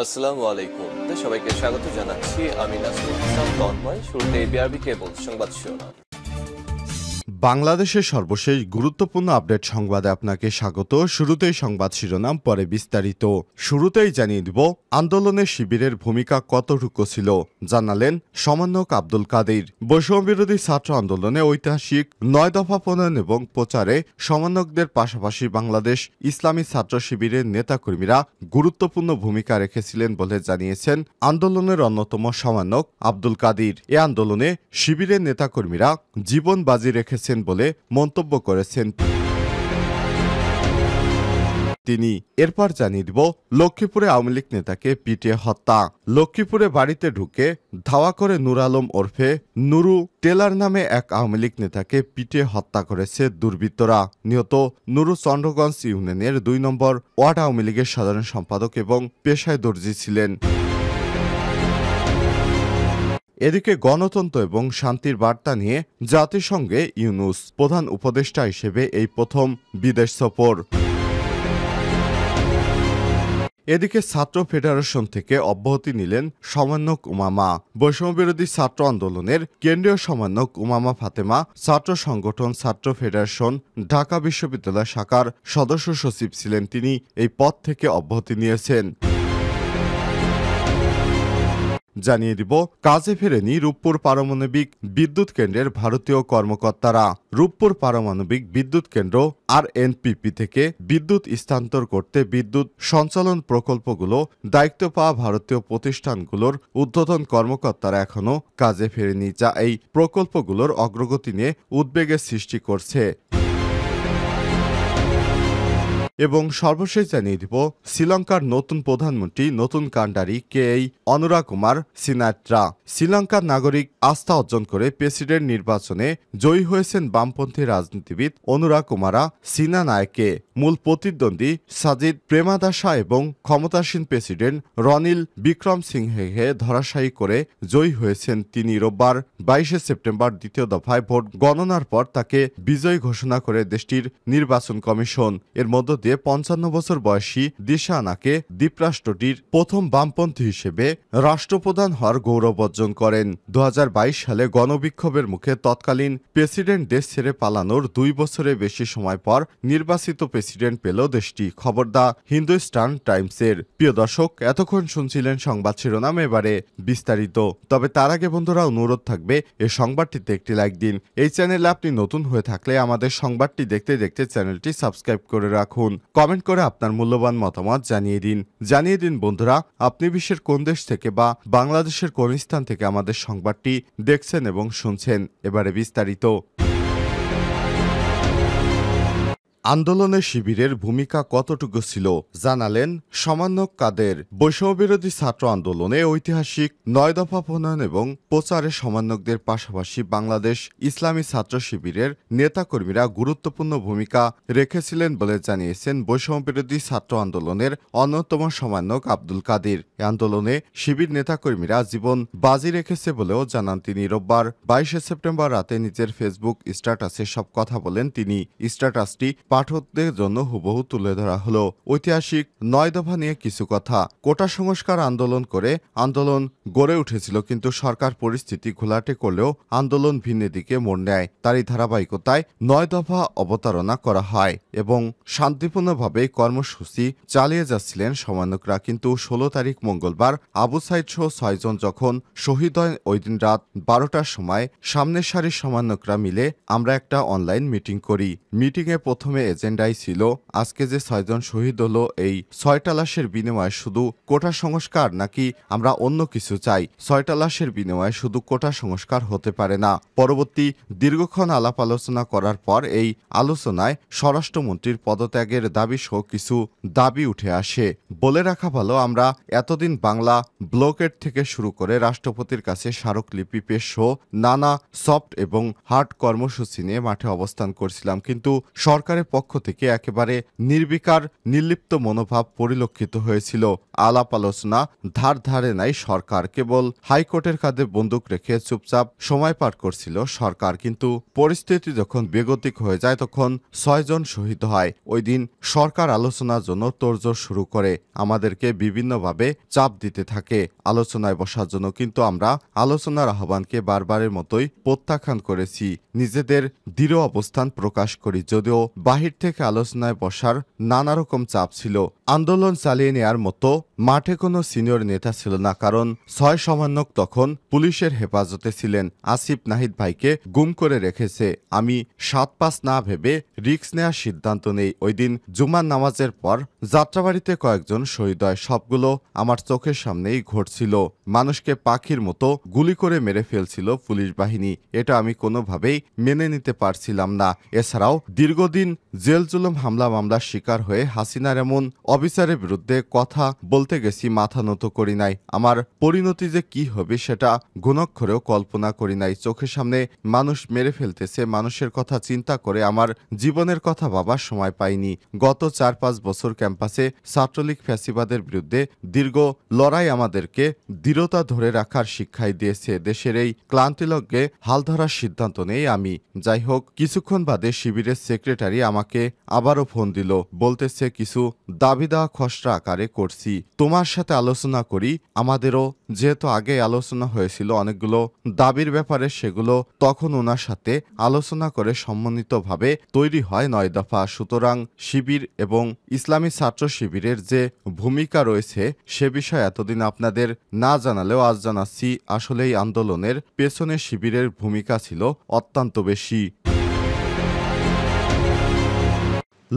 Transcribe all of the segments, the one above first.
আসসালামু আলাইকুম। সবাইকে স্বাগত জানাচ্ছি। আমি নাসরুল ইসলাম তন্ময়। শুরুতে বিআরবি কেবল সংবাদ শিরোনাম। বাংলাদেশের সর্বশেষ গুরুত্বপূর্ণ আপডেট সংবাদে আপনাকে স্বাগত। শুরুতেই সংবাদ শিরোনাম, পরে বিস্তারিত। শুরুতেই জানিয়ে দিব আন্দোলনে শিবিরের ভূমিকা কতটুকু ছিল, জানালেন সমন্বয়ক আব্দুল কাদির। বৈষম্যবিরোধী ছাত্র আন্দোলনে ঐতিহাসিক ৯ দফা প্রণয়ন এবং প্রচারে সমন্বয়কদের পাশাপাশি বাংলাদেশ ইসলামী ছাত্র শিবিরের নেতাকর্মীরা গুরুত্বপূর্ণ ভূমিকা রেখেছিলেন বলে জানিয়েছেন আন্দোলনের অন্যতম সমন্বয়ক আব্দুল কাদির। এ আন্দোলনে শিবিরের নেতাকর্মীরা জীবন বাজি রেখেছেন বলে মন্তব্য করেছেন তিনি। এরপর জানিয়ে দিব লক্ষ্মীপুরে আওয়ামী লীগ নেতাকে পিটিয়ে হত্যা। লক্ষ্মীপুরে বাড়িতে ঢুকে ধাওয়া করে নূর আলম ওরফে নুরু টেলার নামে এক আওয়ামী লীগ নেতাকে পিটিয়ে হত্যা করেছে দুর্বৃত্তরা। নিহত নুরু চন্দ্রগঞ্জ ইউনিয়নের ২ নম্বর ওয়ার্ড আওয়ামী লীগের সাধারণ সম্পাদক এবং পেশায় দর্জি ছিলেন। এদিকে গণতন্ত্র এবং শান্তির বার্তা নিয়ে জাতিসংঘে ইউনূস প্রধান উপদেষ্টা হিসেবে এই প্রথম বিদেশ সফর। এদিকে ছাত্র ফেডারেশন থেকে অব্যাহতি নিলেন সমন্বয়ক উমামা। বৈষম্যবিরোধী ছাত্র আন্দোলনের কেন্দ্রীয় সমন্বয়ক উমামা ফাতেমা ছাত্র সংগঠন ছাত্র ফেডারেশন ঢাকা বিশ্ববিদ্যালয় শাখার সদস্য সচিব ছিলেন। তিনি এই পদ থেকে অব্যাহতি নিয়েছেন। জানিয়ে দিব কাজে ফেরেনি রূপপুর পারমাণবিক বিদ্যুৎ কেন্দ্রের ভারতীয় কর্মকর্তারা। রূপপুর পারমাণবিক বিদ্যুৎ কেন্দ্র RNPP থেকে বিদ্যুৎ স্থানান্তর করতে বিদ্যুৎ সঞ্চালন প্রকল্পগুলো দায়িত্ব পাওয়া ভারতীয় প্রতিষ্ঠানগুলোর ঊর্ধ্বতন কর্মকর্তারা এখনও কাজে ফেরেনি, যা এই প্রকল্পগুলোর অগ্রগতি নিয়ে উদ্বেগের সৃষ্টি করছে। এবং সর্বশেষ জানিয়ে দিব শ্রীলঙ্কার নতুন প্রধানমন্ত্রী নতুন কান্ডারি কেই অনুরা কুমার সিনাত্রা শ্রীলঙ্কার নাগরিক আস্থা অর্জন করে প্রেসিডেন্ট নির্বাচনে জয়ী হয়েছেন বামপন্থী রাজনীতিবিদ অনুরা কুমারা সিনানায়কে। মূল প্রতিদ্বন্দ্বী সাজিদ প্রেমাদাসা এবং ক্ষমতাসীন প্রেসিডেন্ট রনিল বিক্রমসিংহেকে ধরাশায়ী করে জয়ী হয়েছেন তিনি। রোববার ২২ সেপ্টেম্বর দ্বিতীয় দফায় ভোট গণনার পর তাকে বিজয়ী ঘোষণা করে দেশটির নির্বাচন কমিশন। এর মধ্য দিয়ে ৫৫ বছর বয়সী দিশানাকে দ্বীপরাষ্ট্রটির প্রথম বামপন্থী হিসেবে রাষ্ট্রপ্রধান হওয়ার গৌরব অর্জন করেন। ২০২২ সালে গণবিক্ষোভের মুখে তৎকালীন প্রেসিডেন্ট দেশ ছেড়ে পালানোর ২ বছরের বেশি সময় পর নির্বাচিত প্রেসিডেন্ট পেল দেশটি। খবর দা হিন্দুস্তান টাইমসের। প্রিয় দর্শক, এতক্ষণ শুনছিলেন সংবাদ শিরোনাম, এবারে বিস্তারিত। তবে তার আগে বন্ধুরা অনুরোধ থাকবে এই সংবাদটিতে একটি লাইক দিন। এই চ্যানেলে আপনি নতুন হয়ে থাকলে আমাদের সংবাদটি দেখতে দেখতে চ্যানেলটি সাবস্ক্রাইব করে রাখুন। কমেন্ট করে আপনার মূল্যবান মতামত জানিয়ে দিন বন্ধুরা, আপনি বিশ্বের কোন দেশ থেকে বা বাংলাদেশের কোন স্থান থেকে আমাদের সংবাদটি দেখছেন এবং শুনছেন। এবারে বিস্তারিত। আন্দোলনে শিবিরের ভূমিকা কতটুকু ছিল, জানালেন সমন্বয়ক কাদের। বৈষম্যবিরোধী ছাত্র আন্দোলনে ঐতিহাসিক ৯ দফা প্রণয়ন এবং প্রচারে সমন্বয়কদের পাশাপাশি বাংলাদেশ ইসলামী ছাত্র শিবিরের নেতাকর্মীরা গুরুত্বপূর্ণ ভূমিকা রেখেছিলেন বলে জানিয়েছেন বৈষম্যবিরোধী ছাত্র আন্দোলনের অন্যতম সমন্বয়ক আব্দুল কাদির। এ আন্দোলনে শিবির নেতাকর্মীরা জীবন বাজি রেখেছে বলেও জানান তিনি। রোববার ২২ সেপ্টেম্বর রাতে নিজের ফেসবুক স্ট্যাটাসে সব কথা বলেন তিনি। স্ট্যাটাসটি পাঠকদের জন্য হুবহু তুলে ধরা হলো। ঐতিহাসিক ৯ দফা নিয়ে কিছু কথা। কোটা সংস্কার আন্দোলন করে আন্দোলন গড়ে উঠেছিল, কিন্তু সরকার পরিস্থিতি ঘোলাটে করলেও আন্দোলন ভিন্ন দিকে মোড় নেয়। তারই ধারাবাহিকতায় ৯ দফা অবতারণা করা হয় এবং শান্তিপূর্ণভাবে কর্মসূচি চালিয়ে যাচ্ছিলেন সমন্বয়করা। কিন্তু ১৬ তারিখ মঙ্গলবার আবু সাইদ সহ ৬ জন যখন শহীদ হয়, ওই দিন রাত ১২টার সময় সামনের সারির সমন্বয়করা মিলে আমরা একটা অনলাইন মিটিং করি। মিটিংয়ে প্রথমে এজেন্ডাই ছিল আজকে যে ৬ জন শহীদ হলো, এই ৬টা লাশের বিনিময়ে শুধু কোটা সংস্কার নাকি আমরা অন্য কিছু চাই। ৬টা লাশের বিনিময়ে শুধু কোটা সংস্কার হতে পারে না। পরবর্তী দীর্ঘক্ষণ আলাপ আলোচনা করার পর এই আলোচনায় স্বরাষ্ট্রমন্ত্রীর পদত্যাগের দাবি সহ কিছু দাবি উঠে আসে। বলে রাখা ভালো, আমরা এতদিন বাংলা ব্লকেট থেকে শুরু করে রাষ্ট্রপতির কাছে স্মারকলিপি পেশ সহ নানা সফট এবং হার্ড কর্মসূচি নিয়ে মাঠে অবস্থান করছিলাম, কিন্তু সরকারের পক্ষ থেকে একেবারে নির্বিকার নির্লিপ্ত মনোভাব পরিলক্ষিত হয়েছিল। আলাপ আলোচনা ধারে নাই সরকার, কেবল হাইকোর্টের কাঁধে বন্দুক রেখে চুপচাপ সময় পার করছিল সরকার। কিন্তু পরিস্থিতি যখন বেগতিক হয়ে যায় তখন 6 জন শহীদ হয়। ওই দিন সরকার আলোচনার জন্য তোড়জোড় শুরু করে, আমাদেরকে বিভিন্নভাবে চাপ দিতে থাকে আলোচনায় বসার জন্য। কিন্তু আমরা আলোচনার আহ্বানকে বারবারের মতোই প্রত্যাখ্যান করেছি, নিজেদের দৃঢ় অবস্থান প্রকাশ করি। যদিও বাহির থেকে আলোচনায় বসার নানা রকম চাপ ছিল, আন্দোলন চালিয়ে নেয়ার মতো মাঠে কোনো সিনিয়র নেতা ছিল না, কারণ 6 সমন্বয়ক তখন পুলিশের হেফাজতে ছিলেন। আসিফ নাহিদ ভাইকে গুম করে রেখেছে। আমি 7-5 না ভেবে রিস্ক নেওয়ার সিদ্ধান্ত নেই। ওই দিন জুমার নামাজের পর যাত্রাবাড়িতে কয়েকজন শহীদ হয়। সবগুলো আমার চোখের সামনেই ঘটছিল। মানুষকে পাখির মতো গুলি করে মেরে ফেলছিল পুলিশ বাহিনী। এটা আমি কোনোভাবেই মেনে নিতে পারছিলাম না। এছাড়াও দীর্ঘদিন জেল জুলুম হামলা মামলার শিকার হয়ে হাসিনার এমন অফিসারের বিরুদ্ধে কথা বলতে গেছি, মাথা নত করি নাই। আমার পরিণতি যে কি হবে সেটা গুণক্ষরেও কল্পনা করি নাই। চোখের সামনে মানুষ মেরে ফেলতেছে, মানুষের কথা চিন্তা করে আমার জীবনের কথা ভাবার সময় পাইনি। গত 4-5 বছর ক্যাম্পাসে ছাত্রলীগ ফ্যাসিবাদের বিরুদ্ধে দীর্ঘ লড়াই আমাদেরকে দৃঢ়তা ধরে রাখার শিক্ষাই দিয়েছে। দেশের এই ক্লান্তিলগ্নে হাল ধরার সিদ্ধান্ত নেই আমি। যাই হোক, কিছুক্ষণ বাদে শিবিরের সেক্রেটারি আমাকে আবারও ফোন দিল, বলতেছে কিছু দাবি দেওয়া খসড়া আকারে করছি, তোমার সাথে আলোচনা করি। আমাদেরও যেহেতু আগে আলোচনা হয়েছিল অনেকগুলো দাবির ব্যাপারে, সেগুলো তখন ওনার সাথে আলোচনা করে সম্মিলিতভাবে তৈরি হয় 9 দফা। সুতরাং শিবির এবং ইসলামী ছাত্র শিবিরের যে ভূমিকা রয়েছে সে বিষয়ে এতদিন আপনাদের না জানালেও আজ জানাচ্ছি। আসলে এই আন্দোলনের পেছনে শিবিরের ভূমিকা ছিল অত্যন্ত বেশি।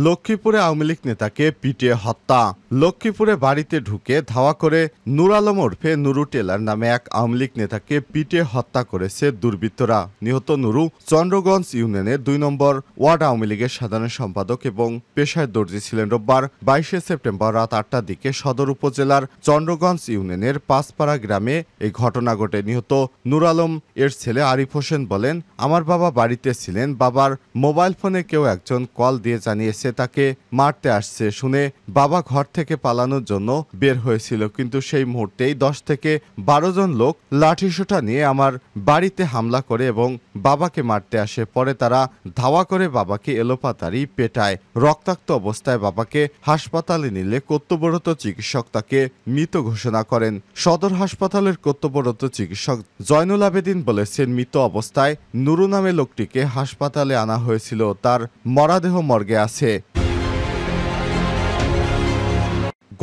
লক্ষ্মীপুরে আওয়ামী লীগ নেতাকে পিটিয়ে হত্যা। লক্ষ্মীপুরে বাড়িতে ঢুকে ধাওয়া করে নূর আলম ওরফে নুরু টেলার নামে এক আওয়ামী লীগ নেতাকে পিটিয়ে হত্যা করেছে দুর্বৃত্তরা। নিহত নুরু চন্দ্রগঞ্জ ইউনিয়নের 2 নম্বর ওয়ার্ড আওয়ামী লীগের সাধারণ সম্পাদক এবং পেশায় দর্জি ছিলেন। রোববার 22 সেপ্টেম্বর রাত 8টার দিকে সদর উপজেলার চন্দ্রগঞ্জ ইউনিয়নের পাঁচপাড়া গ্রামে এই ঘটনা ঘটে। নিহত নূর আলম এর ছেলে আরিফ হোসেন বলেন, আমার বাবা বাড়িতে ছিলেন। বাবার মোবাইল ফোনে কেউ একজন কল দিয়ে জানিয়েছে তাকে মারতে আসছে। শুনে বাবা ঘর থেকে পালানোর জন্য বের হয়েছিল, কিন্তু সেই মুহূর্তেই 10 থেকে 12 জন লোক লাঠিসোঁটা নিয়ে আমার বাড়িতে হামলা করে এবং বাবাকে মারতে আসে। পরে তারা ধাওয়া করে বাবাকে এলোপাতাড়ি পেটায়। রক্তাক্ত অবস্থায় বাবাকে হাসপাতালে নিলে কর্তব্যরত চিকিৎসক তাকে মৃত ঘোষণা করেন। সদর হাসপাতালের কর্তব্যরত চিকিৎসক জয়নুল আবেদিন বলেছেন, মৃত অবস্থায় নুরু নামে লোকটিকে হাসপাতালে আনা হয়েছিল, তার মরাদেহ মর্গে আছে।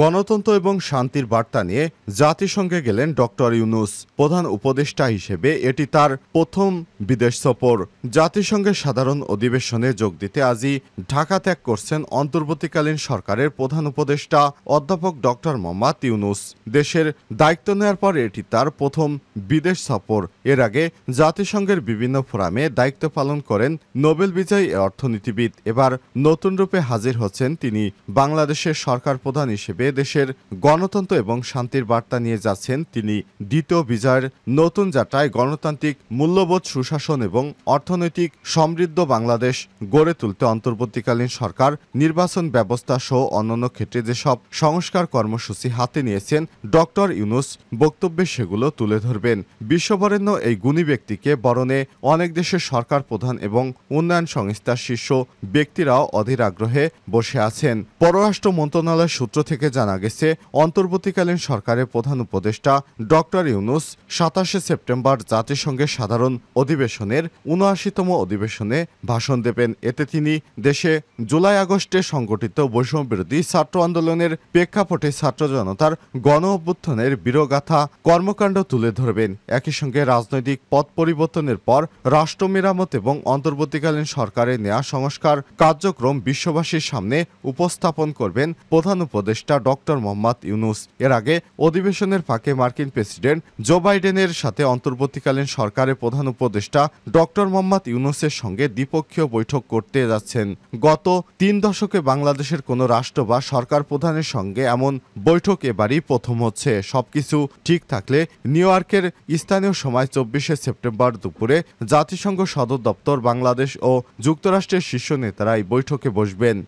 গণতন্ত্র এবং শান্তির বার্তা নিয়ে জাতিসংঘে গেলেন ডক্টর ইউনূস। প্রধান উপদেষ্টা হিসেবে এটি তার প্রথম বিদেশ সফর। জাতিসংঘের সাধারণ অধিবেশনে যোগ দিতে আজই ঢাকা ত্যাগ করছেন অন্তর্বর্তীকালীন সরকারের প্রধান উপদেষ্টা অধ্যাপক ডক্টর মোহাম্মদ ইউনূস। দেশের দায়িত্ব নেওয়ার পর এটি তার প্রথম বিদেশ সফর। এর আগে জাতিসংঘের বিভিন্ন ফোরামে দায়িত্ব পালন করেন নোবেল বিজয়ী অর্থনীতিবিদ। এবার নতুন রূপে হাজির হচ্ছেন তিনি। বাংলাদেশের সরকার প্রধান হিসেবে দেশের গণতন্ত্র এবং শান্তির বার্তা নিয়ে যাচ্ছেন তিনি। দ্বিতীয় বিজয়ের নতুন যাত্রায় গণতান্ত্রিক মূল্যবোধ, সুশাসন এবং অর্থনৈতিক সমৃদ্ধ বাংলাদেশ গড়ে তুলতে অন্তর্বর্তীকালীন সরকার নির্বাচন ব্যবস্থা সহ অন্যান্য ক্ষেত্রে যেসব সংস্কার কর্মসূচি হাতে নিয়েছেন ডক্টর ইউনূস বক্তব্যে সেগুলো তুলে ধরবেন। বিশ্ববরেণ্য এই গুণী ব্যক্তিকে বরণে অনেক দেশের সরকার প্রধান এবং উন্নয়ন সংস্থার শীর্ষ ব্যক্তিরাও অধীর আগ্রহে বসে আছেন। পররাষ্ট্র মন্ত্রণালয়ের সূত্র থেকে জানা গেছে, অন্তর্বর্তীকালীন সরকারের প্রধান উপদেষ্টা ডক্টর ইউনূস 27 সেপ্টেম্বর জাতিসংঘের সাধারণ অধিবেশনের 79তম অধিবেশনে ভাষণ দেবেন। এতে তিনি দেশে জুলাই আগস্টে সংগঠিত বৈষম্যবিরোধী ছাত্র আন্দোলনের প্রেক্ষাপটে ছাত্র জনতার গণ অভ্যুত্থানের বীরগাথা কর্মকাণ্ড তুলে ধরবেন। একই সঙ্গে রাজনৈতিক পথ পরিবর্তনের পর রাষ্ট্র মেরামত এবং অন্তর্বর্তীকালীন সরকারের নেয়া সংস্কার কার্যক্রম বিশ্ববাসীর সামনে উপস্থাপন করবেন প্রধান উপদেষ্টা ডক্টর মোহাম্মদ ইউনূস। এর আগে অধিবেশনের ফাঁকে মার্কিন প্রেসিডেন্ট জো বাইডেনের সাথে অন্তর্বর্তীকালীন সরকারের প্রধান উপদেষ্টা ডক্টর মোহাম্মদ ইউনূসের সঙ্গে দ্বিপক্ষীয় বৈঠক করতে যাচ্ছেন। গত 3 দশকে বাংলাদেশের কোনো রাষ্ট্র বা সরকার প্রধানের সঙ্গে এমন বৈঠক এবারই প্রথম হচ্ছে। সবকিছু ঠিক থাকলে নিউ ইয়র্কের স্থানীয় সময় 24শে সেপ্টেম্বর দুপুরে জাতিসংঘ সদর দপ্তর বাংলাদেশ ও যুক্তরাষ্ট্রের শীর্ষ নেতারা এই বৈঠকে বসবেন।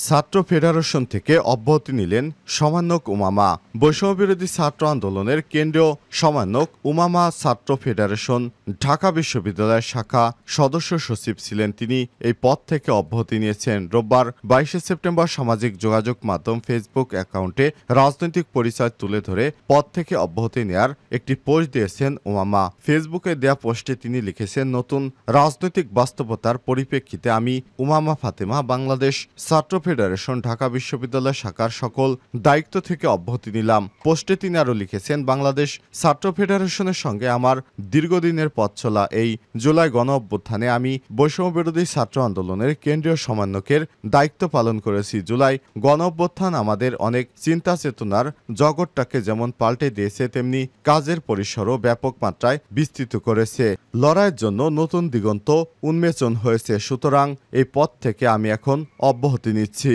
ছাত্র ফেডারেশন থেকে অব্যাহতি নিলেন সমন্বয়ক উমামা। বৈষম্যবিরোধী ছাত্র আন্দোলনের কেন্দ্রীয় সমন্বয়ক উমামা ছাত্র ফেডারেশন ঢাকা বিশ্ববিদ্যালয়ের শাখা সদস্য সচিব ছিলেন। তিনি এই পদ থেকে অব্যাহতি নিয়েছেন। রোববার 22শে সেপ্টেম্বর সামাজিক যোগাযোগ মাধ্যম ফেসবুক অ্যাকাউন্টে রাজনৈতিক পরিচয় তুলে ধরে পদ থেকে অব্যাহতি নেয়ার একটি পোস্ট দিয়েছেন উমামা। ফেসবুকে দেয়া পোস্টে তিনি লিখেছেন, নতুন রাজনৈতিক বাস্তবতার পরিপ্রেক্ষিতে আমি উমামা ফাতেমা বাংলাদেশ ছাত্র ফেডারেশন ঢাকা বিশ্ববিদ্যালয় শাখার সকল দায়িত্ব থেকে অব্যাহতি নিলাম। পোস্টে তিনি আরও লিখেছেন, বাংলাদেশ ছাত্র ফেডারেশনের সঙ্গে আমার দীর্ঘদিনের পথ চলা। এই জুলাই গণ অভ্যুত্থানে আমি বৈষম্যবিরোধী ছাত্র আন্দোলনের কেন্দ্রীয় সমন্বয়কের দায়িত্ব পালন করেছি। জুলাই গণ অভ্যুত্থান আমাদের অনেক চিন্তা চেতনার জগৎটাকে যেমন পাল্টে দিয়েছে, তেমনি কাজের পরিসরও ব্যাপক মাত্রায় বিস্তৃত করেছে। লড়াইয়ের জন্য নতুন দিগন্ত উন্মোচন হয়েছে। সুতরাং এই পথ থেকে আমি এখন অব্যাহতি নিচ্ছি।